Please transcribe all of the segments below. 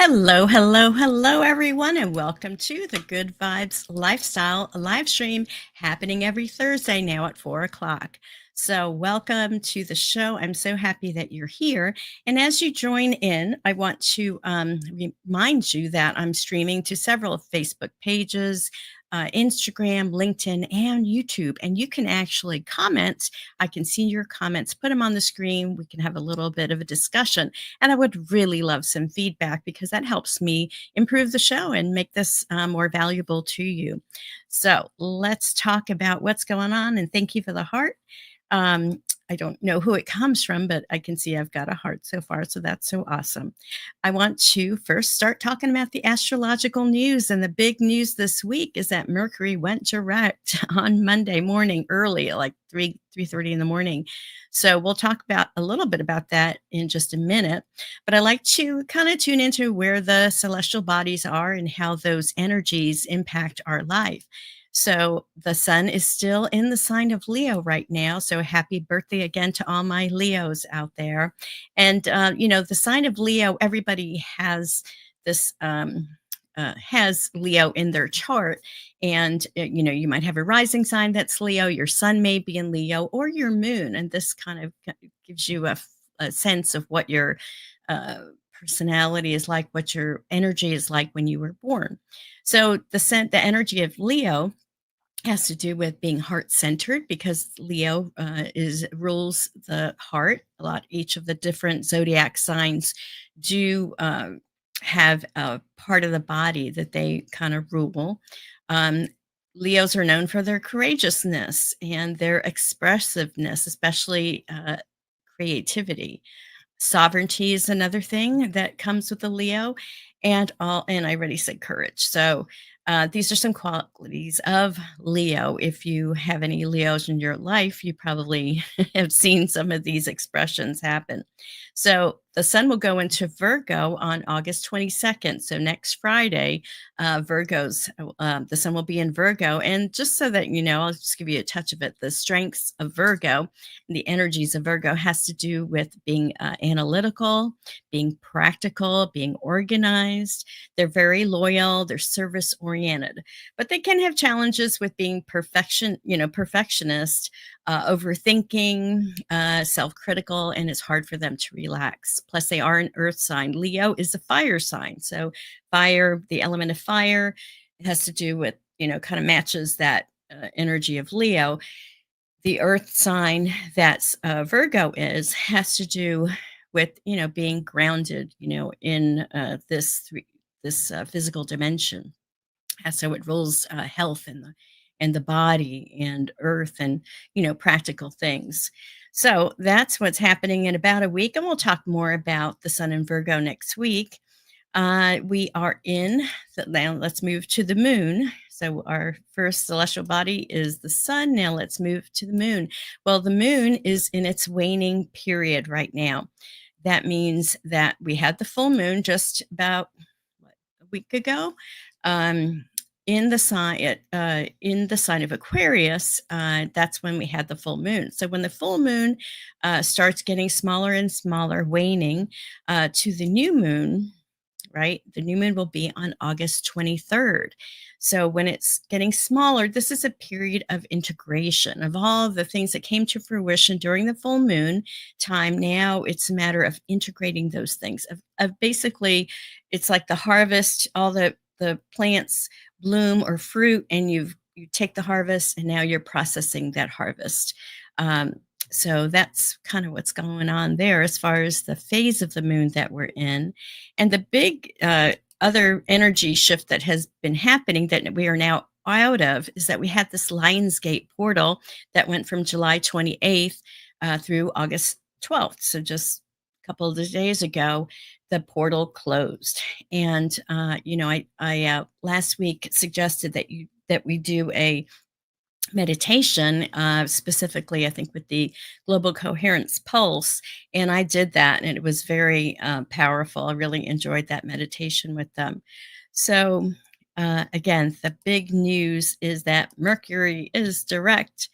Hello, hello, hello, everyone, and welcome to the Good Vibes Lifestyle live stream happening every Thursday now at 4 o'clock. So, welcome to the show. I'm so happy that you're here. And as you join in, I want to remind you that I'm streaming to several Facebook pages. Instagram, LinkedIn, and YouTube. And you can actually comment. I can see your comments, put them on the screen. We can have a little bit of a discussion. And I would really love some feedback because that helps me improve the show and make this more valuable to you. So let's talk about what's going on. And thank you for the heart. I don't know who it comes from, but I can see I've got a heart so far. So that's so awesome. I want to first start talking about the astrological news. And the big news this week is that Mercury went direct on Monday morning early, like 3:30 in the morning. So we'll talk about a little bit about that in just a minute. But I like to kind of tune into where the celestial bodies are and how those energies impact our life. So the sun is still in the sign of Leo right now. So happy birthday again to all my Leos out there. And, the sign of Leo, everybody has this. Has Leo in their chart. And, you might have a rising sign that's Leo, your sun may be in Leo, or your moon. And this kind of gives you a sense of what your personality is like, what your energy is like when you were born. So the energy of Leo has to do with being heart centered because Leo is rules the heart a lot. Each of the different zodiac signs do have a part of the body that they kind of rule. Um, Leos are known for their courageousness and their expressiveness, especially creativity. Sovereignty is another thing that comes with the Leo, and I already said courage. So these are some qualities of Leo. If you have any Leos in your life, you probably have seen some of these expressions happen. So the sun will go into Virgo on August 22nd. So next Friday, the sun will be in Virgo. And just so that you know, I'll just give you a touch of it. The strengths of Virgo and the energies of Virgo has to do with being analytical, being practical, being organized. They're very loyal, they're service oriented, but they can have challenges with being perfectionist, overthinking, self-critical, and it's hard for them to relax. Plus, they are an earth sign. Leo is a fire sign. So fire, the element of fire, it has to do with, kind of matches that energy of Leo. The earth sign that's Virgo has to do with, being grounded, in this physical dimension. So it rules health and the body and earth and practical things. So that's what's happening in about a week, and we'll talk more about the sun in Virgo next week. We are now let's move to the moon. So our first celestial body is the sun. Now let's move to the moon. Well, the moon is in its waning period right now. That means that we had the full moon just about a week ago. Um, in the sign of Aquarius, that's when we had the full moon. So when the full moon starts getting smaller and smaller, waning to the new moon, right? The new moon will be on August 23rd. So when it's getting smaller, this is a period of integration of all the things that came to fruition during the full moon time. Now it's a matter of integrating those things, of basically, it's like the harvest, all the plants bloom or fruit, and you take the harvest and now you're processing that harvest. So that's kind of what's going on there as far as the phase of the moon that we're in. And the big other energy shift that has been happening that we are now out of is that we had this Lionsgate portal that went from July 28th through August 12th. So just a couple of days ago, the portal closed. And, I last week suggested that we do a meditation, specifically, I think, with the Global Coherence Pulse. And I did that, and it was very powerful. I really enjoyed that meditation with them. So, again, the big news is that Mercury is direct.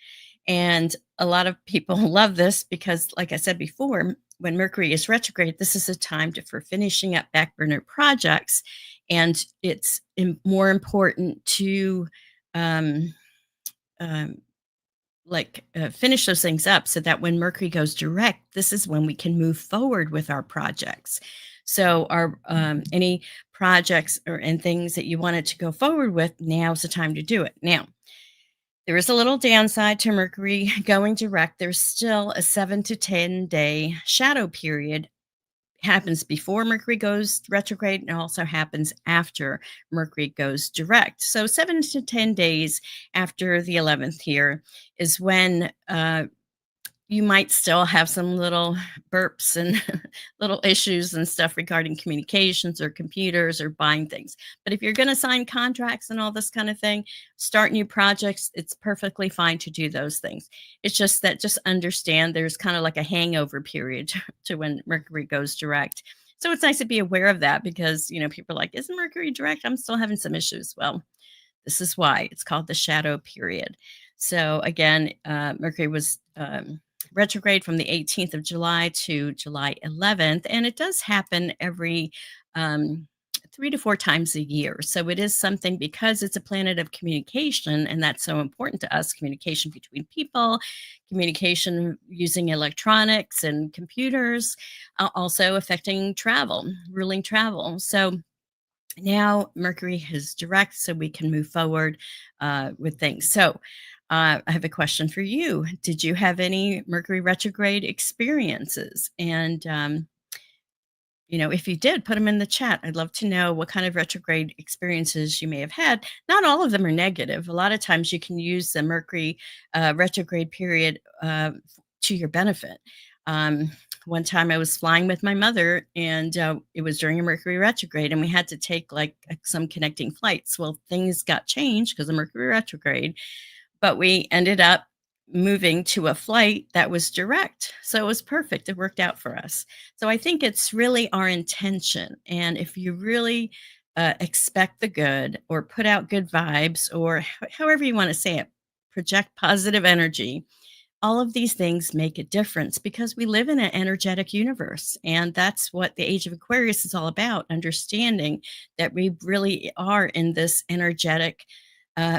And a lot of people love this because, like I said before, when Mercury is retrograde, this is a time for finishing up back burner projects, and it's more important to um, um, finish those things up so that when Mercury goes direct, this is when we can move forward with our projects. So our any projects and things that you wanted to go forward with, now's the time to do it. Now, there is a little downside to Mercury going direct. There's still a 7 to 10 day shadow period. Happens before Mercury goes retrograde and also happens after Mercury goes direct. So 7 to 10 days after the 11th here is when you might still have some little burps and little issues and stuff regarding communications or computers or buying things. But if you're going to sign contracts and all this kind of thing, start new projects, it's perfectly fine to do those things. It's just that just understand there's kind of like a hangover period to when Mercury goes direct. So it's nice to be aware of that because, people are like, isn't Mercury direct? I'm still having some issues. Well, this is why it's called the shadow period. So again, Mercury was retrograde from the 18th of July to July 11th, and it does happen every 3 to 4 times a year. So it is something because it's a planet of communication, and that's so important to us: communication between people, communication using electronics and computers, also affecting travel, ruling travel. So now Mercury is direct, so we can move forward with things. So I have a question for you. Did you have any Mercury retrograde experiences? And if you did, put them in the chat. I'd love to know what kind of retrograde experiences you may have had. Not all of them are negative. A lot of times you can use the Mercury retrograde period to your benefit. Um, One time I was flying with my mother, and it was during a Mercury retrograde, and we had to take like some connecting flights. Well, things got changed because of Mercury retrograde, but we ended up moving to a flight that was direct. So it was perfect. It worked out for us. So I think it's really our intention. And if you really expect the good or put out good vibes, or however you want to say it, project positive energy, all of these things make a difference because we live in an energetic universe. And that's what the Age of Aquarius is all about: understanding that we really are in this energetic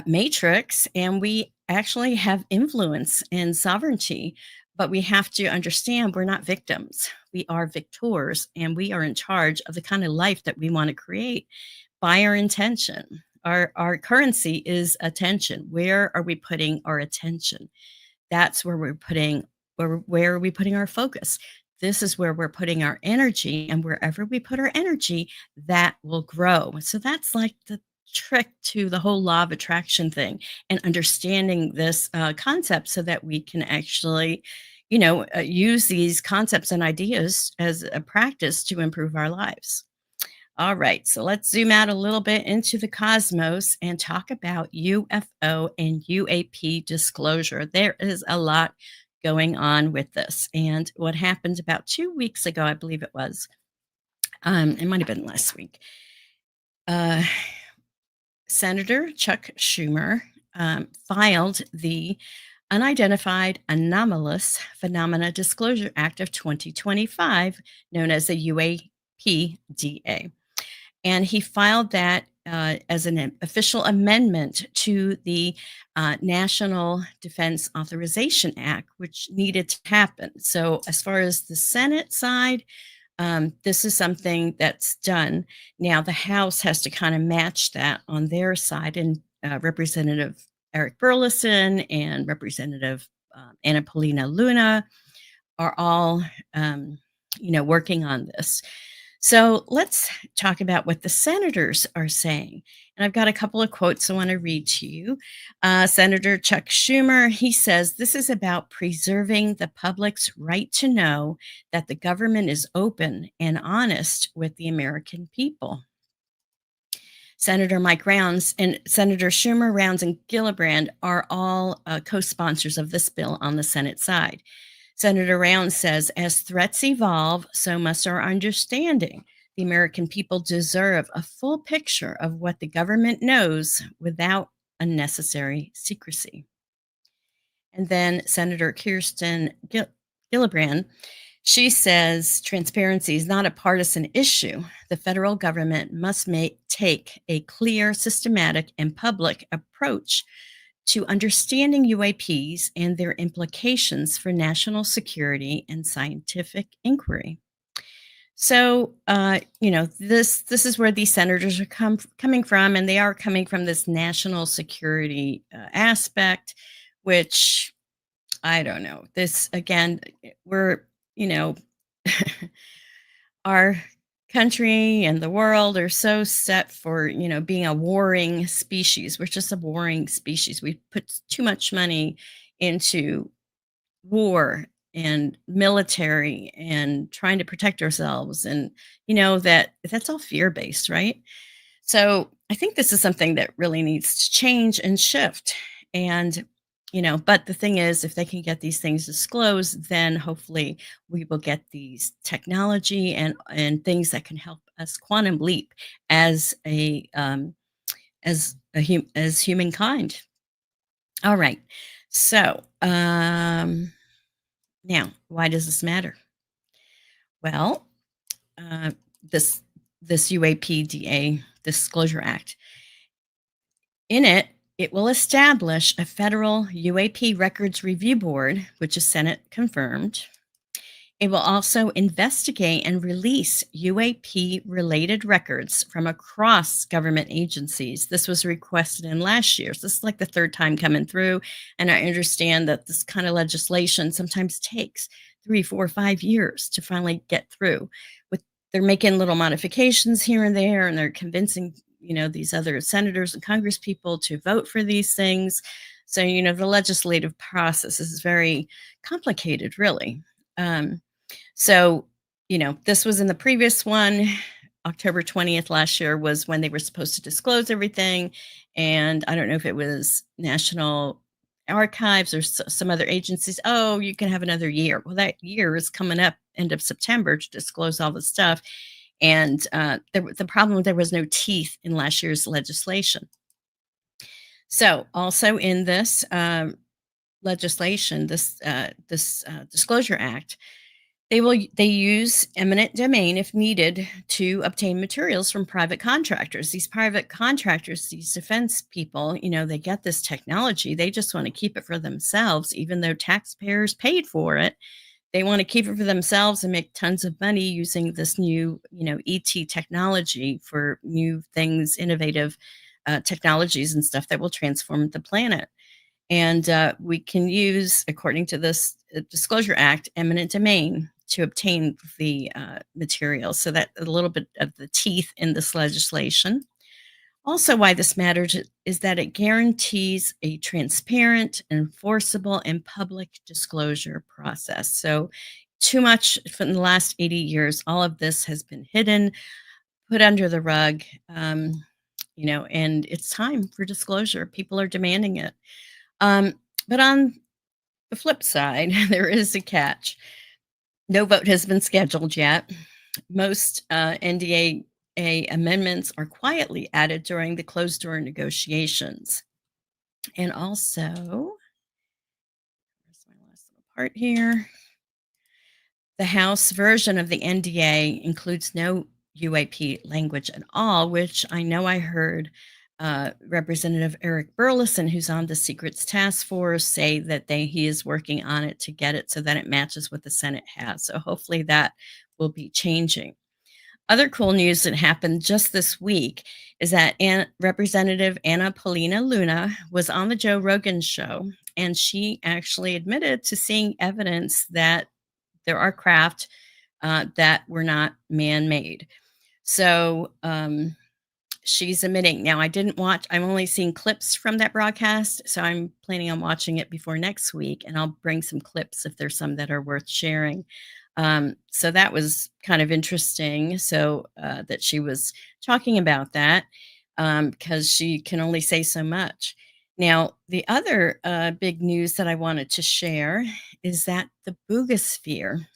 matrix, and we actually have influence and sovereignty. But we have to understand we're not victims, we are victors, and we are in charge of the kind of life that we want to create by our intention. Our currency is attention. Where are we putting our attention? That's where we're putting, where are we putting our focus? This is where we're putting our energy, and wherever we put our energy, that will grow. So that's like the trick to the whole law of attraction thing, and understanding this concept so that we can actually, use these concepts and ideas as a practice to improve our lives. All right, so let's zoom out a little bit into the cosmos and talk about UFO and UAP disclosure. There is a lot going on with this. And what happened about 2 weeks ago, I believe it was, it might have been last week, uh, Senator Chuck Schumer filed the Unidentified Anomalous Phenomena Disclosure Act of 2025, known as the UAPDA. And he filed that as an official amendment to the National Defense Authorization Act, which needed to happen. So, as far as the Senate side, this is something that's done. Now, the House has to kind of match that on their side, and Representative Eric Burleson and Representative Anna Paulina Luna are all, working on this. So let's talk about what the senators are saying. And I've got a couple of quotes I want to read to you. Senator Chuck Schumer, he says, this is about preserving the public's right to know that the government is open and honest with the American people. Senator Mike Rounds and Senator Schumer, Rounds, and Gillibrand are all co-sponsors of this bill on the Senate side. Senator Rounds says, as threats evolve, so must our understanding. The American people deserve a full picture of what the government knows without unnecessary secrecy. And then Senator Kirsten Gillibrand She says transparency is not a partisan issue. The federal government must take a clear, systematic, and public approach to understanding UAPs and their implications for national security and scientific inquiry. So, this is where these senators are coming from, and they are coming from this national security aspect, which I don't know. This again, we're you know, our country and the world are so set for being a warring species. We're just a warring species. We put too much money into war and military and trying to protect ourselves, and that's all fear based, right? So I think this is something that really needs to change and shift. And but the thing is, if they can get these things disclosed, then hopefully we will get these technology and things that can help us quantum leap as as humankind. All right. So, now, why does this matter? Well, uh, this this UAPDA Disclosure Act, in it, it will establish a federal UAP records review board, which is Senate confirmed. It will also investigate and release UAP related records from across government agencies. This was requested in last year's. This is like the third time coming through. And I understand that this kind of legislation sometimes takes 3, 4, 5 years to finally get through. With They're making little modifications here and there, and they're convincing, these other senators and congress people to vote for these things. So, the legislative process is very complicated, really. Um, so, this was in the previous one. October 20th last year was when they were supposed to disclose everything. And I don't know if it was National Archives or some other agencies. Oh, you can have another year. Well, that year is coming up end of September to disclose all the stuff. And the problem, there was no teeth in last year's legislation. So, also in this legislation, this Disclosure Act, they use eminent domain if needed to obtain materials from private contractors. These private contractors, these defense people, they get this technology. They just want to keep it for themselves, even though taxpayers paid for it. They want to keep it for themselves and make tons of money using this new, ET technology for new things, innovative technologies and stuff that will transform the planet. And we can use, according to this Disclosure Act, eminent domain to obtain the materials. So that a little bit of the teeth in this legislation. Also, why this matters is that it guarantees a transparent, enforceable, and public disclosure process. So, too much for the last 80 years, all of this has been hidden, put under the rug, and it's time for disclosure. People are demanding it. But on the flip side, there is a catch. No vote has been scheduled yet. Most NDAA amendments are quietly added during the closed door negotiations. And also, where's my last little part here? The House version of the NDA includes no UAP language at all, which I know I heard Representative Eric Burleson, who's on the Secrets Task Force, say that he is working on it to get it so that it matches what the Senate has. So hopefully that will be changing. Other cool news that happened just this week is that Representative Anna Paulina Luna was on the Joe Rogan show, and she actually admitted to seeing evidence that there are craft that were not man-made. So she's admitting. Now, I didn't watch. I'm only seeing clips from that broadcast, so I'm planning on watching it before next week, and I'll bring some clips if there's some that are worth sharing. So that was kind of interesting. So that she was talking about that because she can only say so much. Now, the other big news that I wanted to share is that the Boogosphere.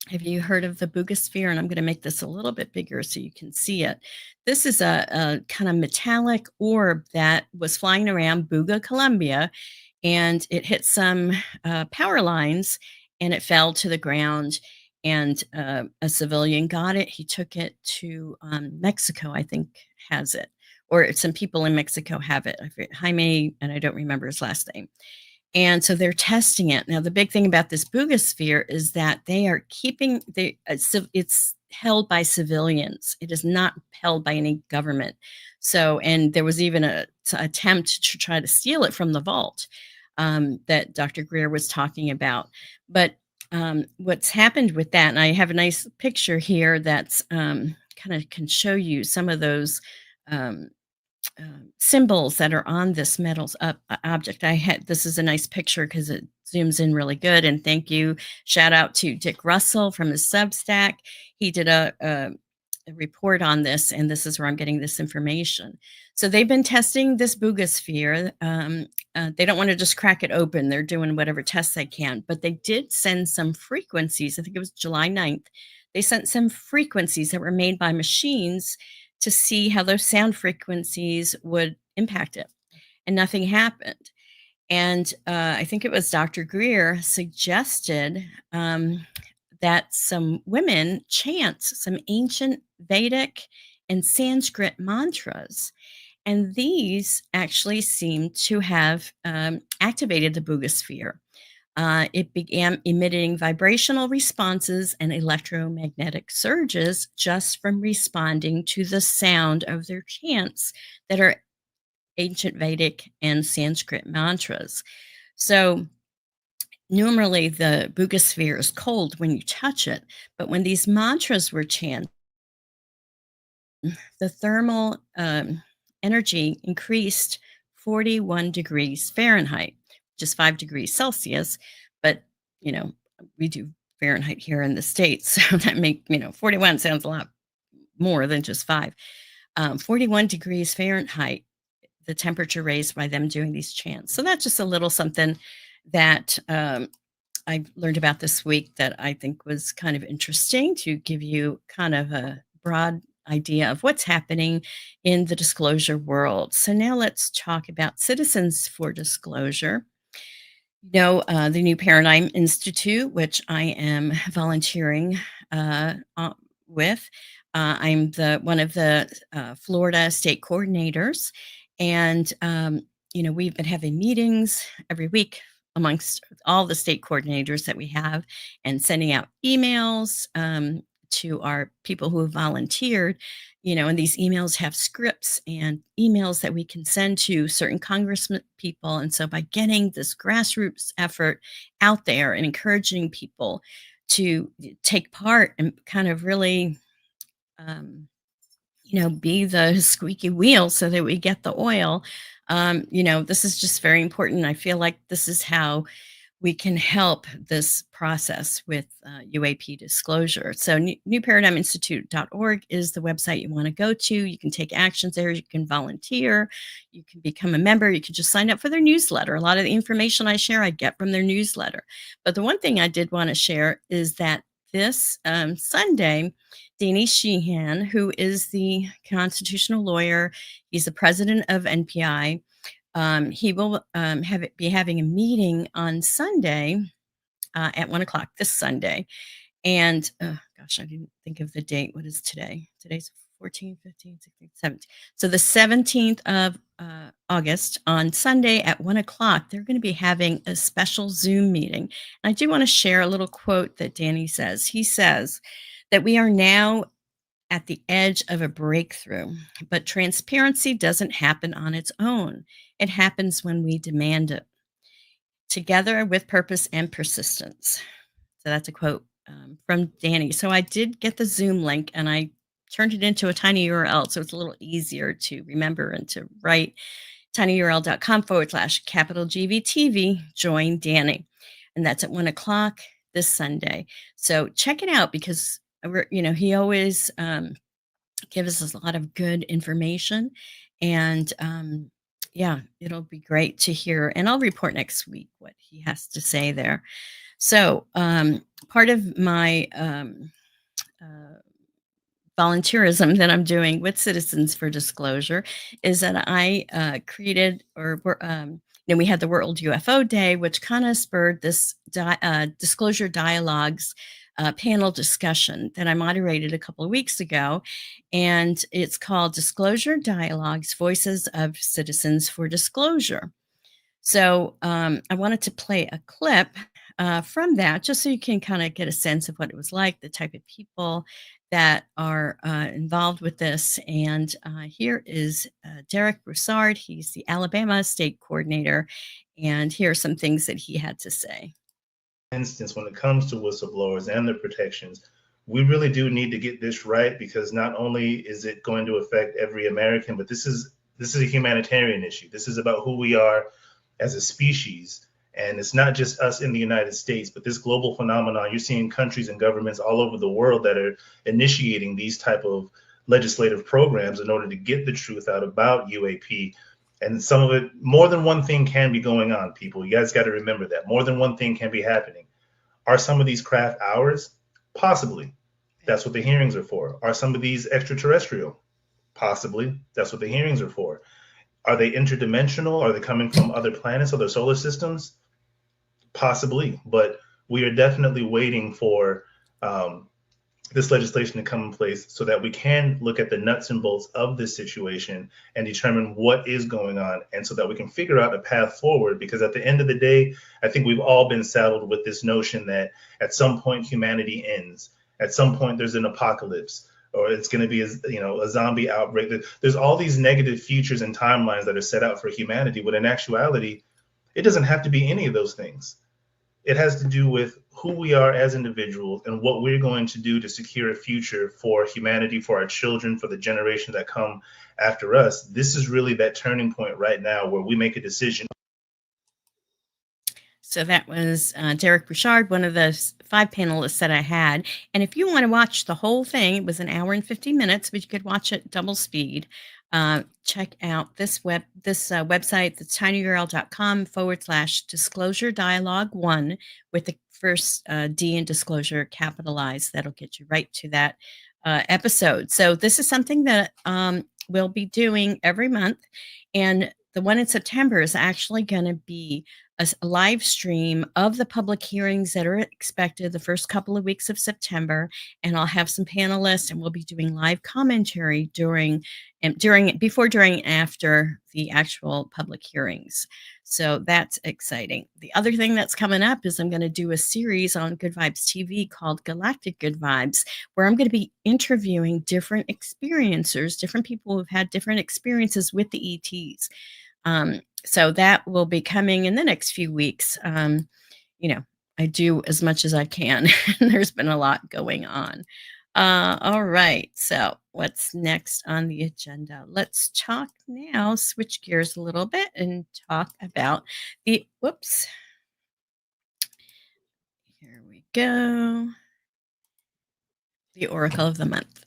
Have you heard of the Boogosphere? And I'm going to make this a little bit bigger so you can see it. This is a kind of metallic orb that was flying around Buga, Colombia, and it hit some power lines and it fell to the ground. and a civilian got it. He took it to Mexico, I think, has it, or some people in Mexico have it. Jaime, and I don't remember his last name. And so they're testing it. Now, the big thing about this Boogosphere is that they are keeping it's held by civilians. It is not held by any government. So, and there was even a attempt to try to steal it from the vault that Dr. Greer was talking about. But what's happened with that, and I have a nice picture here that's kind of can show you some of those um, symbols that are on this metal object. I had this is a nice picture because it zooms in really good. And thank you, shout out to Dick Russell from his Substack. He did a report on this, and this is where I'm getting this information. So they've been testing this Boogosphere. They don't want to just crack it open. They're doing whatever tests they can, but they did send some frequencies. I think it was July 9th. They sent some frequencies that were made by machines to see how those sound frequencies would impact it. And nothing happened. And I think it was Dr. Greer suggested that some women chant some ancient Vedic and Sanskrit mantras. And these actually seem to have activated the Boogosphere. It began emitting vibrational responses and electromagnetic surges just from responding to the sound of their chants that are ancient Vedic and Sanskrit mantras. So, normally the Boogosphere is cold when you touch it, but when these mantras were chanted, the thermal energy increased 41 degrees Fahrenheit, just 5 degrees Celsius. But, you know, we do Fahrenheit here in the States. So that 41 sounds a lot more than just five. 41 degrees Fahrenheit, the temperature raised by them doing these chants. So that's just a little something that I learned about this week that I think was kind of interesting to give you kind of a broad idea of what's happening in the disclosure world. So now let's talk about Citizens for Disclosure. The New Paradigm Institute, which I am volunteering with. I'm the one of the Florida state coordinators, and we've been having meetings every week amongst all the state coordinators that we have, and sending out emails to our people who have volunteered. And these emails have scripts and emails that we can send to certain congressman people. And so by getting this grassroots effort out there and encouraging people to take part and kind of really be the squeaky wheel so that we get the oil. This is just very important. I feel like this is how we can help this process with UAP disclosure. So newparadigminstitute.org is the website you want to go to. You can take actions there. You can volunteer. You can become a member. You can just sign up for their newsletter. A lot of the information I share, I get from their newsletter. But the one thing I did want to share is that this Sunday, Danny Sheehan, who is the constitutional lawyer, he's the president of NPI. He will be having a meeting on Sunday at 1 o'clock this Sunday. And gosh, I didn't think of the date. What is today? Today's 14, 15, 16, 17. So the 17th of August on Sunday at 1 o'clock, they're going to be having a special Zoom meeting. And I do want to share a little quote that Danny says. He says that we are now at the edge of a breakthrough, but transparency doesn't happen on its own. It happens when we demand it, together with purpose and persistence. So that's a quote from Danny. So I did get the Zoom link and I turned it into a tiny URL. So it's a little easier to remember and to write. tinyurl.com/capital GVTV, join Danny. And that's at 1 o'clock this Sunday. So check it out because he always gives us a lot of good information. And yeah, it'll be great to hear. And I'll report next week what he has to say there. So part of my volunteerism that I'm doing with Citizens for Disclosure is that I created, we had the World UFO Day, which kind of spurred this disclosure dialogues panel discussion that I moderated a couple of weeks ago, and it's called Disclosure Dialogues, Voices of Citizens for Disclosure. So I wanted to play a clip from that just so you can kind of get a sense of what it was like, the type of people that are involved with this. And here is Derek Broussard. He's the Alabama State Coordinator. And here are some things that he had to say. Instance, when it comes to whistleblowers and their protections, we really do need to get this right, because not only is it going to affect every American, but this is a humanitarian issue. This is about who we are as a species. And it's not just us in the United States, but this global phenomenon. You're seeing countries and governments all over the world that are initiating these type of legislative programs in order to get the truth out about UAP. And some of it, more than one thing can be going on, people. You guys got to remember that. More than one thing can be happening. Are some of these craft ours? Possibly. That's what the hearings are for. Are some of these extraterrestrial? Possibly. That's what the hearings are for. Are they interdimensional? Are they coming from other planets, other solar systems? Possibly. But we are definitely waiting for this legislation to come in place so that we can look at the nuts and bolts of this situation and determine what is going on, and so that we can figure out a path forward. Because at the end of the day, I think we've all been saddled with this notion that at some point humanity ends. At some point there's an apocalypse, or it's going to be a zombie outbreak. There's all these negative futures and timelines that are set out for humanity, but in actuality, it doesn't have to be any of those things. It has to do with who we are as individuals and what we're going to do to secure a future for humanity, for our children, for the generation that come after us. This is really that turning point right now where we make a decision. So that was Derek Broussard, one of the 5 panelists that I had. And if you want to watch the whole thing, it was an hour and 50 minutes, but you could watch it double speed. Check out this website, that's tinyurl.com/disclosure dialogue 1, with the first D in disclosure capitalized. That'll get you right to that episode. So this is something that we'll be doing every month. And the one in September is actually going to be a live stream of the public hearings that are expected the first couple of weeks of September. And I'll have some panelists, and we'll be doing live commentary before, during, and after the actual public hearings. So that's exciting. The other thing that's coming up is I'm going to do a series on Good Vibes TV called Galactic Good Vibes, where I'm going to be interviewing different experiencers, different people who've had different experiences with the ETs. So that will be coming in the next few weeks. I do as much as I can. There's been a lot going on. All right. So what's next on the agenda? Let's talk now, switch gears a little bit and talk about here we go. The Oracle of the Month.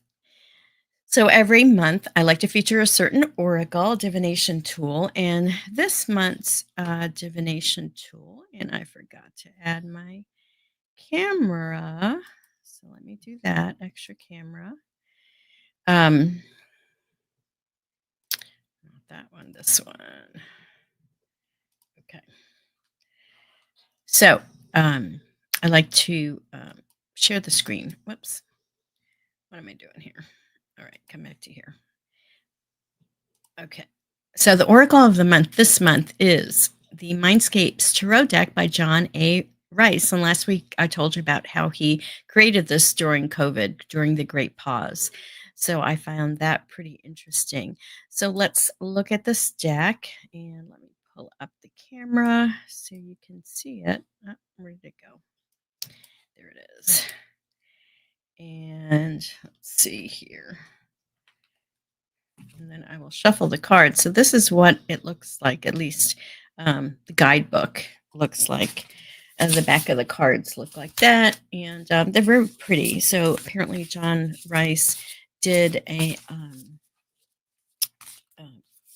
So every month, I like to feature a certain oracle divination tool, and this month's divination tool, and I forgot to add my camera, so let me do that, extra camera. Not that one, this one. Okay. So I like to share the screen. Whoops. What am I doing here? All right, come back to here. Okay. So the Oracle of the Month this month is the MindScapes Tarot deck by John A. Rice. And last week I told you about how he created this during COVID, during the Great Pause. So I found that pretty interesting. So let's look at this deck, and let me pull up the camera so you can see it. Oh, where did it go? There it is. And let's see here. And then I will shuffle the cards. So this is what it looks like, at least the guidebook looks like. The back of the cards look like that. And they're very pretty. So apparently John Rice did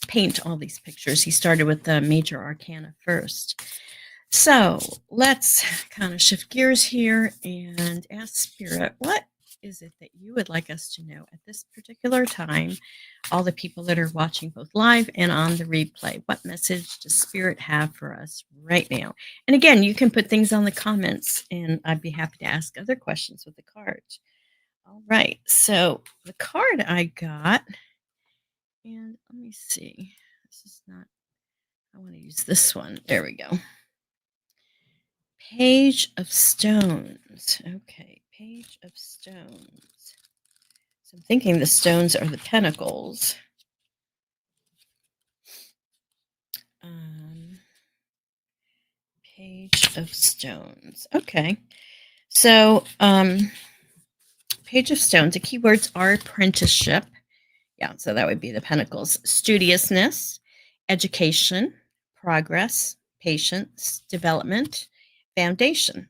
paint all these pictures. He started with the major arcana first. So let's kind of shift gears here and ask Spirit, what is it that you would like us to know at this particular time? All the people that are watching both live and on the replay, what message does Spirit have for us right now? And again, you can put things on the comments, and I'd be happy to ask other questions with the cards. All right, so the card I got, and let me see. This is not, I want to use this one. There we go. Page of Stones. Okay, Page of Stones. So I'm thinking the stones are the pentacles. Page of Stones. Okay. So, Page of Stones, the keywords are apprenticeship. Yeah, so that would be the pentacles. Studiousness, education, progress, patience, development, foundation.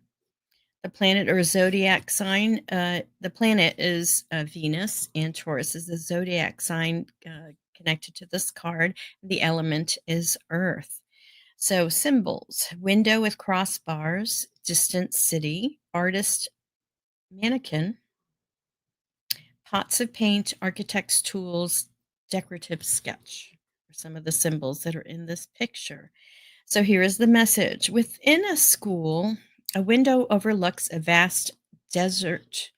The planet or zodiac sign, the planet is Venus, and Taurus is the zodiac sign connected to this card. The element is Earth. So, symbols: window with crossbars, distant city, artist, mannequin, pots of paint, architect's tools, decorative sketch are some of the symbols that are in this picture. So here is the message. Within a school, a window overlooks a vast desert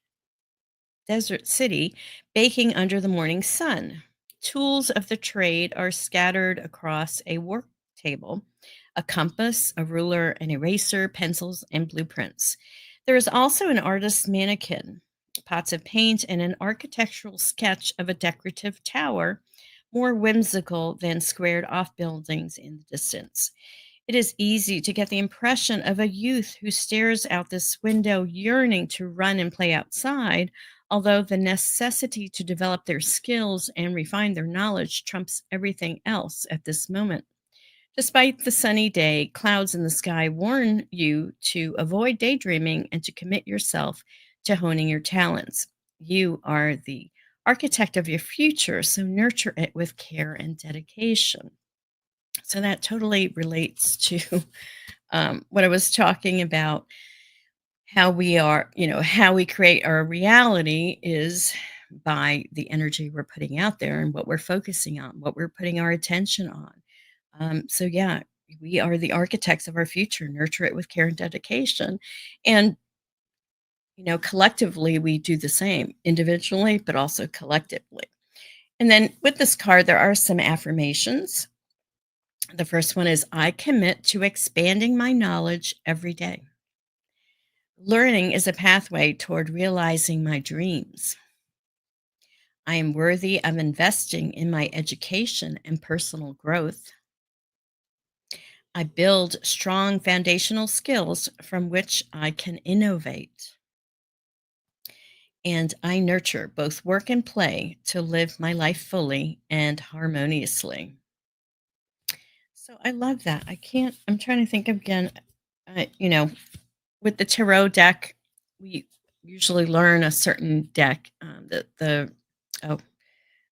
city baking under the morning sun. Tools of the trade are scattered across a work table: a compass, a ruler, an eraser, pencils, and blueprints. There is also an artist's mannequin, pots of paint, and an architectural sketch of a decorative tower, more whimsical than squared off buildings in the distance. It is easy to get the impression of a youth who stares out this window, yearning to run and play outside, although the necessity to develop their skills and refine their knowledge trumps everything else at this moment. Despite the sunny day, clouds in the sky warn you to avoid daydreaming and to commit yourself to honing your talents. You are the architect of your future, so nurture it with care and dedication. So that totally relates to what I was talking about. How we are, how we create our reality is by the energy we're putting out there and what we're focusing on, what we're putting our attention on. So, yeah, we are the architects of our future. Nurture it with care and dedication. And, collectively, we do the same individually, but also collectively. And then with this card, there are some affirmations. The first one is: I commit to expanding my knowledge every day. Learning is a pathway toward realizing my dreams. I am worthy of investing in my education and personal growth. I build strong foundational skills from which I can innovate. And I nurture both work and play to live my life fully and harmoniously. So I love that. I'm trying to think again, uh, you know, with the tarot deck, we usually learn a certain deck. Oh,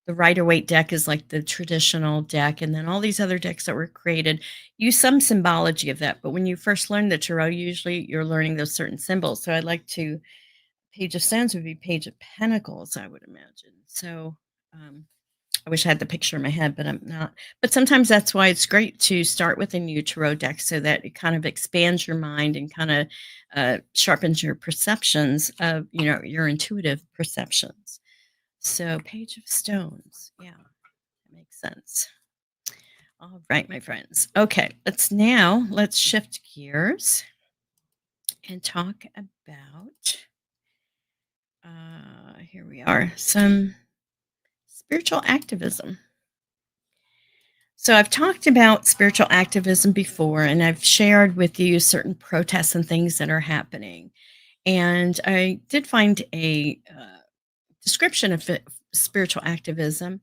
the Rider Waite deck is like the traditional deck, and then all these other decks that were created use some symbology of that. But when you first learn the tarot, usually you're learning those certain symbols. So I'd like to Page of Stones would be Page of Pentacles, I would imagine. So um, I wish I had the picture in my head, but I'm not. But sometimes that's why it's great to start with a new tarot deck so that it kind of expands your mind and kind of sharpens your perceptions of, your intuitive perceptions. So, Page of Stones. Yeah, that makes sense. All right, my friends. Okay, let's shift gears and talk about, here we are, some spiritual activism. So, I've talked about spiritual activism before, and I've shared with you certain protests and things that are happening. And I did find a description of spiritual activism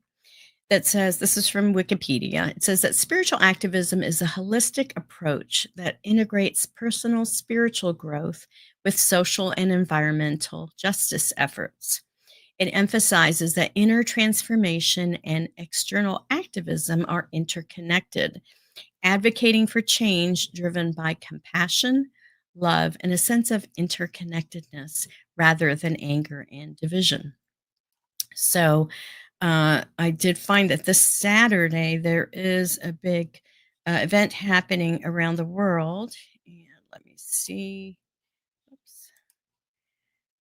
that says, this is from Wikipedia. It says that spiritual activism is a holistic approach that integrates personal spiritual growth with social and environmental justice efforts. It emphasizes that inner transformation and external activism are interconnected, advocating for change driven by compassion, love, and a sense of interconnectedness rather than anger and division. So I did find that this Saturday there is a big event happening around the world. And let me see. Oops,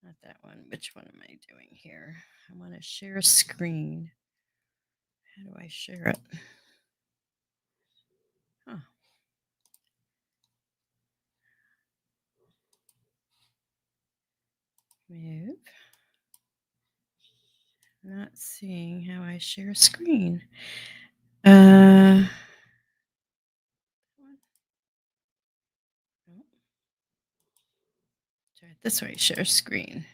not that one. Which one am I doing here? I want to share a screen. How do I share it? Huh. Move. Not seeing how I share a screen. Uh, oh, try it this way. Share screen.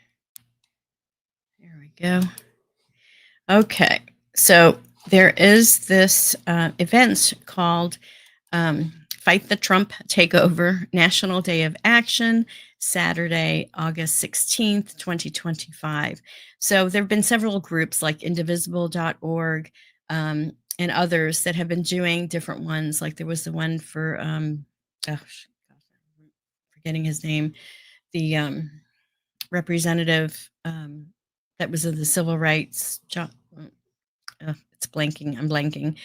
There we go. Okay. So there is this event called Fight the Trump Takeover National Day of Action, Saturday, August 16th, 2025. So there have been several groups like indivisible.org and others that have been doing different ones. Like there was the one for, oh, I'm forgetting his name, the representative that was of the civil rights. It's blanking. I'm blanking.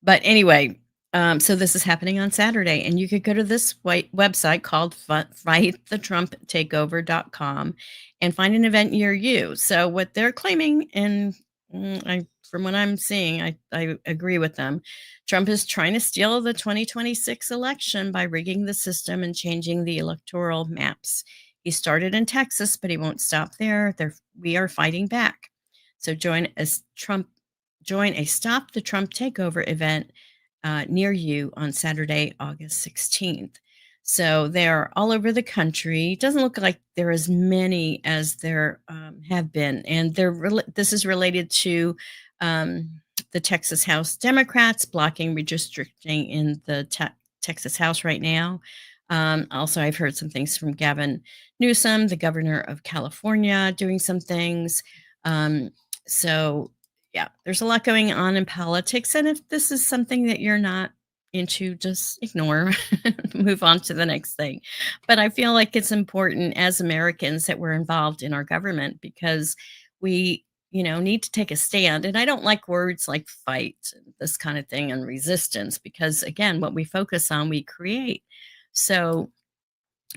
But anyway, so this is happening on Saturday, and you could go to this website called fightthetrumptakeover.com and find an event near you. So what they're claiming, and from what I'm seeing, I agree with them. Trump is trying to steal the 2026 election by rigging the system and changing the electoral maps. He started in Texas, but he won't stop there. We are fighting back. So join a Stop the Trump Takeover event near you on Saturday, August 16th. So they're all over the country. It doesn't look like there are as many as there have been. And this is related to the Texas House Democrats blocking redistricting in the Texas House right now. Also, I've heard some things from Gavin Newsom, the governor of California, doing some things. So yeah, there's a lot going on in politics. And if this is something that you're not into, just ignore, move on to the next thing. But I feel like it's important as Americans that we're involved in our government because we, need to take a stand. And I don't like words like fight, and this kind of thing, and resistance, because again, what we focus on, we create. So,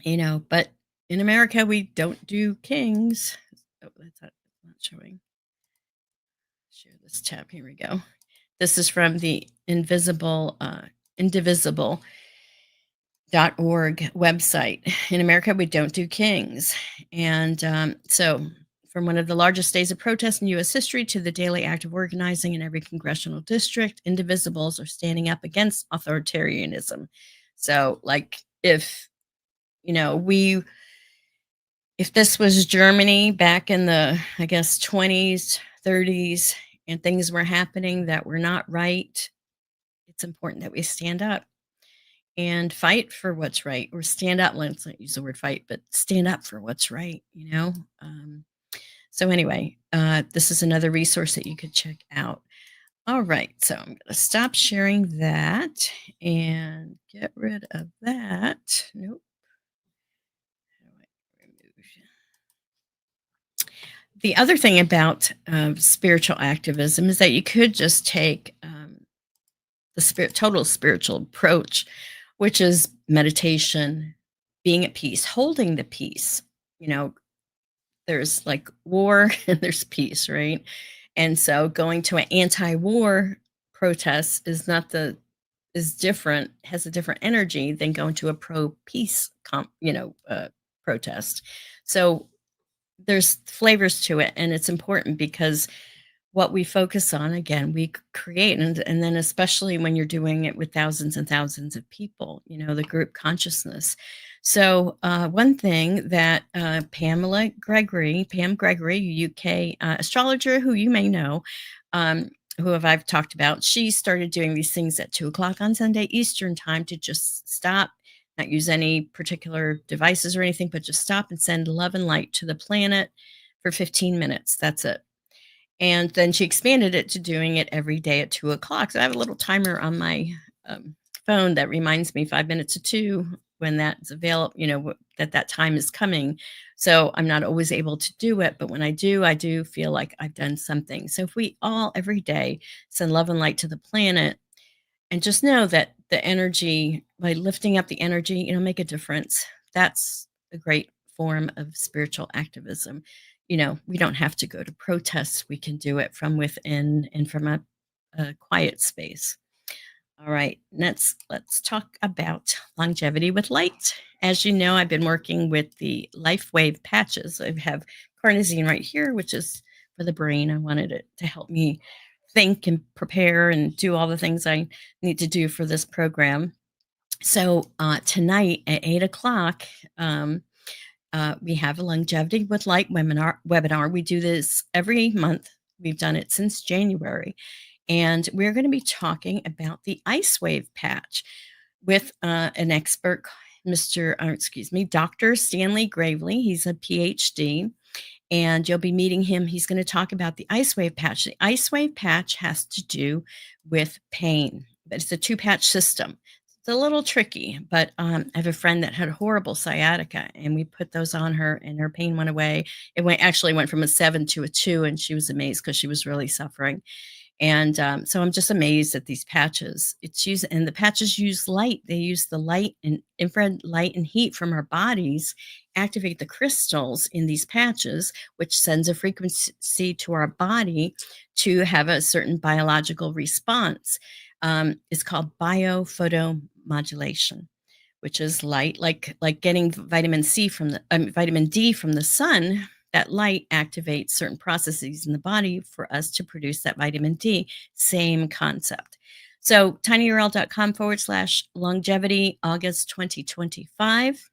but in America, we don't do kings. Oh, that's not showing. Share this tab. Here we go. This is from the indivisible.org website. In America, we don't do kings. And so, from one of the largest days of protest in U.S. history to the daily act of organizing in every congressional district, indivisibles are standing up against authoritarianism. So, like, if if this was Germany back in the, I guess, 20s, 30s, and things were happening that were not right, it's important that we stand up and fight for what's right, or stand up. Let's not use the word fight, but stand up for what's right. So anyway, this is another resource that you could check out. All right, so I'm going to stop sharing that and get rid of that. Nope. How do I remove? The other thing about spiritual activism is that you could just take the total spiritual approach, which is meditation, being at peace, holding the peace. There's like war and there's peace, right? And so going to an anti-war protest is different, has a different energy than going to a pro-peace protest. So there's flavors to it, and it's important because what we focus on, again, we create. And then especially when you're doing it with thousands and thousands of people, the group consciousness. So one thing that Pam Gregory, UK astrologer, who you may know, who I've talked about, she started doing these things at 2:00 on Sunday Eastern time to just stop, not use any particular devices or anything, but just stop and send love and light to the planet for 15 minutes. That's it. And then she expanded it to doing it every day at 2:00. So I have a little timer on my phone that reminds me 5 minutes to 2 when that's available, that time is coming. So I'm not always able to do it, but when I do feel like I've done something. So if we all every day send love and light to the planet, and just know that the energy, by lifting up the energy, make a difference. That's a great form of spiritual activism. We don't have to go to protests. We can do it from within and from a quiet space. All right, let's talk about longevity with light. As you know, I've been working with the Life Wave patches. I have carnosine right here, which is for the brain. I wanted it to help me think and prepare and do all the things I need to do for this program. So tonight at 8 o'clock, we have a longevity with light webinar. We do this every month. We've done it since January. And we're going to be talking about the ice wave patch with an expert, Dr. Stanley Gravely. He's a PhD, and you'll be meeting him. He's going to talk about the ice wave patch. The ice wave patch has to do with pain, but it's a 2-patch system. It's a little tricky, but I have a friend that had horrible sciatica, and we put those on her, and her pain went away. It went from a 7 to a 2, and she was amazed because she was really suffering. And so I'm just amazed at these patches. And the patches use light. They use the light and infrared light and heat from our bodies, activate the crystals in these patches, which sends a frequency to our body to have a certain biological response. It's called biophotomodulation, which is light, like getting vitamin D from the sun. That light activates certain processes in the body for us to produce that vitamin D. Same concept. So tinyurl.com/longevity, August 2025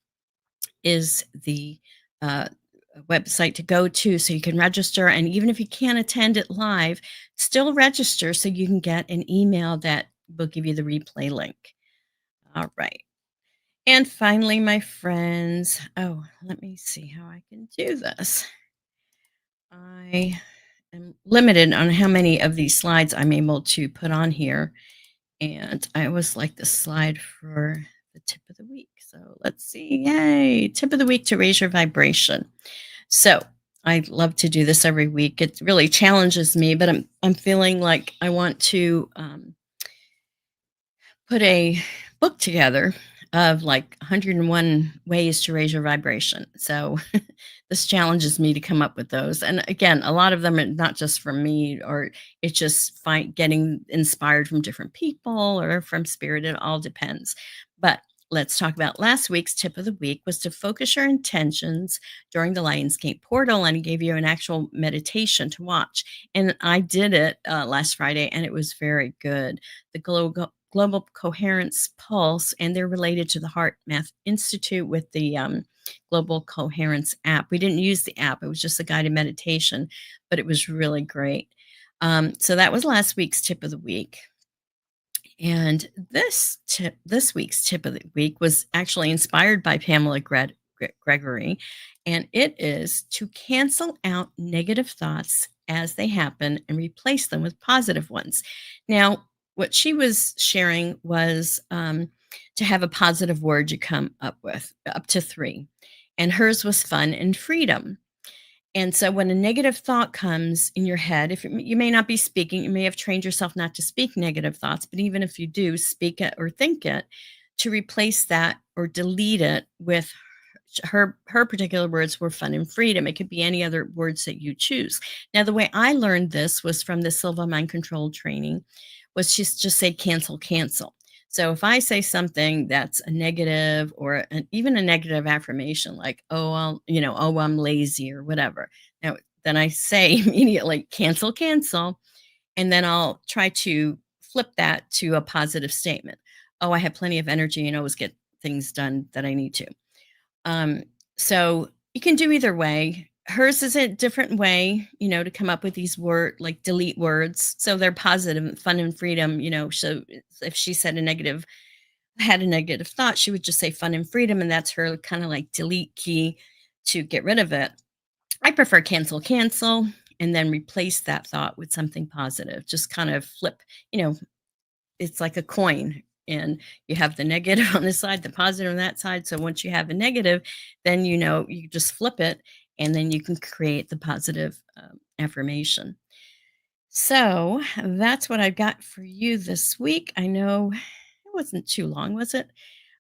is the website to go to, so you can register. And even if you can't attend it live, still register so you can get an email that will give you the replay link. All right. And finally, my friends, let me see how I can do this. I am limited on how many of these slides I'm able to put on here. And I always like the slide for the tip of the week. So let's see. Yay. Tip of the week to raise your vibration. So I love to do this every week. It really challenges me, but I'm feeling like I want to put a book together of like 101 ways to raise your vibration. So this challenges me to come up with those. And again, a lot of them are not just from me, or it's just getting inspired from different people or from spirit. It all depends. But let's talk about last week's tip of the week was to focus your intentions during the Lionsgate portal, and he gave you an actual meditation to watch. And I did it last Friday, and it was very good. The Global Coherence Pulse, and they're related to the Heart Math Institute with the Global Coherence app. We didn't use the app. It was just a guided meditation, but it was really great. So that was last week's tip of the week. And this week's tip of the week was actually inspired by Pamela Gregory, and it is to cancel out negative thoughts as they happen and replace them with positive ones. Now, what she was sharing was to have a positive word you come up with, up to 3. And hers was fun and freedom. And so when a negative thought comes in your head, if you may not be speaking, you may have trained yourself not to speak negative thoughts, but even if you do speak it or think it, to replace that or delete it with her particular words were fun and freedom. It could be any other words that you choose. Now, the way I learned this was from the Silva Mind Control training, was just say cancel, cancel. So if I say something that's a negative or even a negative affirmation, like, I'm lazy or whatever. Now, then I say immediately, cancel, cancel. And then I'll try to flip that to a positive statement. Oh, I have plenty of energy and always get things done that I need to. So you can do either way. Hers is a different way, to come up with these like delete words. So they're positive, fun and freedom, so if she had a negative thought, she would just say fun and freedom. And that's her kind of like delete key to get rid of it. I prefer cancel, cancel, and then replace that thought with something positive. Just kind of flip, it's like a coin. and you have the negative on this side, the positive on that side. So once you have a negative, then you just flip it, and then you can create the positive affirmation. So that's what I've got for you this week. I know it wasn't too long, was it?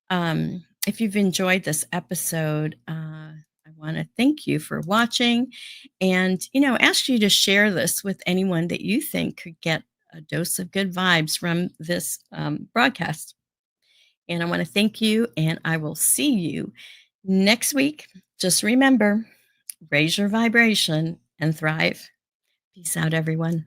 If you've enjoyed this episode, I want to thank you for watching, and ask you to share this with anyone that you think could get a dose of good vibes from this broadcast. And I want to thank you, and I will see you next week. Just remember, raise your vibration and thrive. Peace out, everyone.